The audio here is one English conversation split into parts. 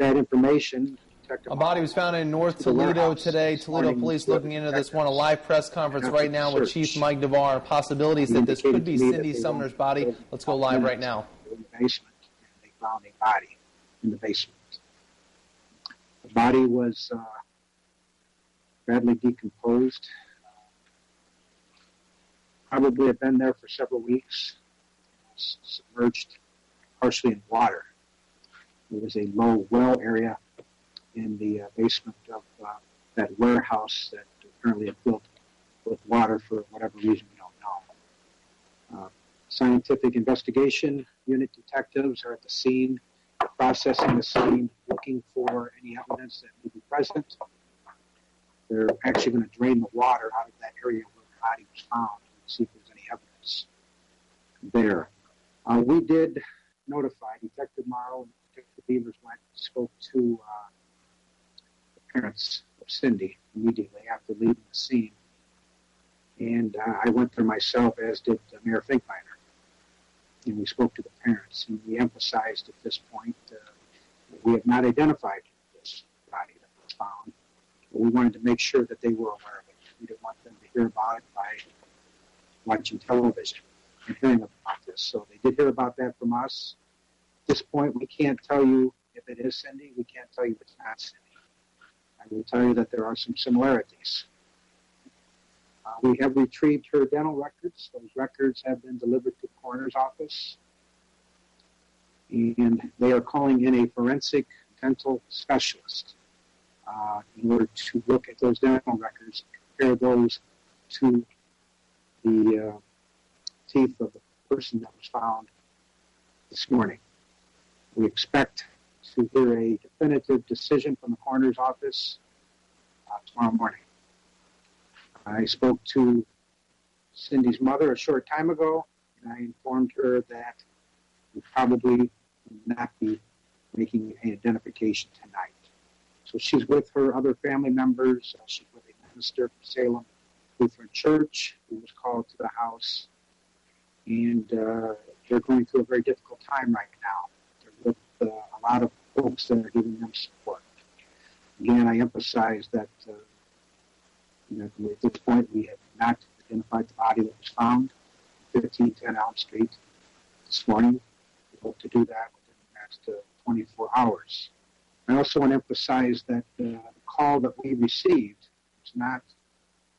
that information, a body was found in North Toledo today. Toledo police looking into this. We're on a live press conference right now with Chief Mike Navarre. Possibilities that this could be Cindy Sumner's body. Let's go live right now. In the basement, and they found a body in the basement. The body was badly decomposed. Probably had been there for several weeks. Submerged partially in water. There was a low well area in the basement of that warehouse that apparently had filled with water for whatever reason we don't know. Scientific investigation unit detectives are at the scene, processing the scene, looking for any evidence that may be present. They're actually going to drain the water out of that area where the body was found and see if there's any evidence there. We did notify Detective Morrow and Detective Beavers went and spoke to the parents of Cindy immediately after leaving the scene. And I went there myself, as did Mayor Finkbeiner. And we spoke to the parents, and we emphasized at this point that we have not identified this body that was found. But we wanted to make sure that they were aware of it. We didn't want them to hear about it by watching television and hearing about this. So they did hear about that from us. At this point, we can't tell you if it is Cindy. We can't tell you if it's not Cindy. I will tell you that there are some similarities. We have retrieved her dental records. Those records have been delivered to the coroner's office. And they are calling in a forensic dental specialist in order to look at those dental records and compare those to the teeth of the person that was found this morning. We expect to hear a definitive decision from the coroner's office tomorrow morning. I spoke to Cindy's mother a short time ago, and I informed her that we probably will not be making an identification tonight. So she's with her other family members. She's with a minister from Salem Lutheran Church who was called to the house. And they're going through a very difficult time right now. They're with a lot of folks that are giving them support. Again, I emphasize that at this point, we have not identified the body that was found, 1510 Elm Street, this morning. We hope to do that within the next 24 hours. I also want to emphasize that the call that we received was not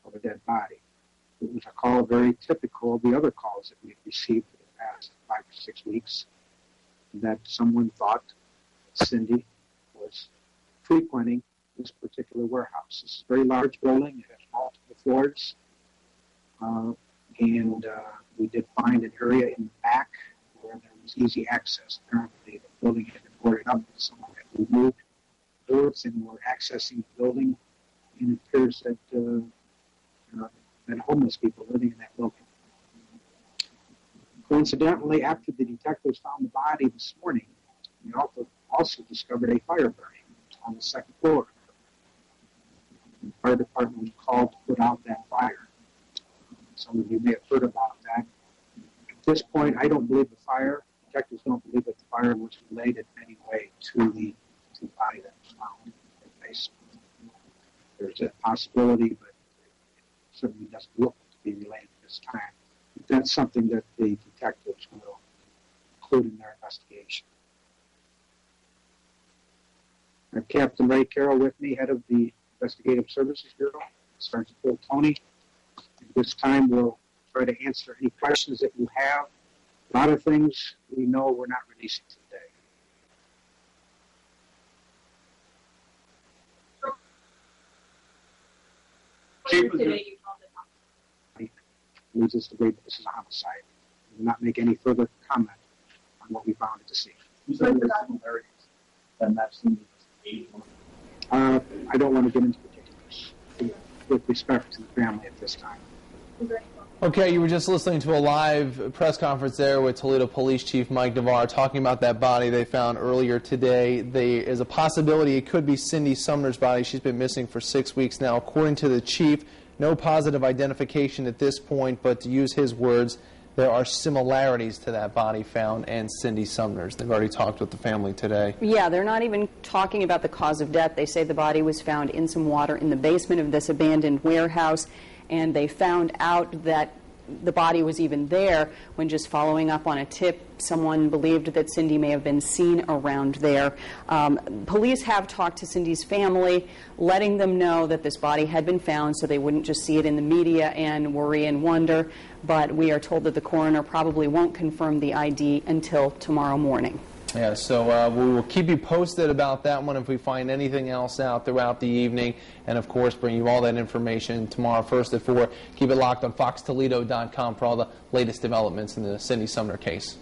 of a dead body. It was a call very typical of the other calls that we've received for the past 5 or 6 weeks, that someone thought that Cindy was frequenting this particular warehouse. This is a very large building. It has multiple floors. And we did find an area in the back where there was easy access. Apparently, the building had been boarded up and someone had removed doors and were accessing the building. And it appears that that homeless people living in that building. Coincidentally, after the detectives found the body this morning, we also discovered a fire burning on the second floor. The fire department was called to put out that fire. Some of you may have heard about that. At this point, I don't believe detectives don't believe that the fire was related in any way to the body that was found in the basement. There's a possibility, but it certainly doesn't look to be related at this time. But that's something that the detectives will include in their investigation. I have Captain Ray Carroll with me, head of the Investigative Services Bureau, Sergeant Phil Tony. At this time, we'll try to answer any questions that you have. A lot of things we know we're not releasing today. Today you found it. Leads us to believe that this is a homicide. We will not make any further comment on what we found at the scene. You said there's similarities that match Cindy's age. I don't want to get into particulars with respect to the family at this time. Okay, you were just listening to a live press conference there with Toledo Police Chief Mike Navarre talking about that body they found earlier today. There is a possibility it could be Cindy Sumner's body. She's been missing for 6 weeks now. According to the chief, no positive identification at this point, but to use his words, there are similarities to that body found and Cindy Sumner's. They've already talked with the family today. Yeah, they're not even talking about the cause of death. They say the body was found in some water in the basement of this abandoned warehouse, and they found out that the body was even there when, just following up on a tip, someone believed that Cindy may have been seen around there. Police have talked to Cindy's family, letting them know that this body had been found so they wouldn't just see it in the media and worry and wonder. But we are told that the coroner probably won't confirm the ID until tomorrow morning. Yeah, so we will keep you posted about that one if we find anything else out throughout the evening. And, of course, bring you all that information tomorrow first at 4. Keep it locked on foxtoledo.com for all the latest developments in the Cindy Sumner case.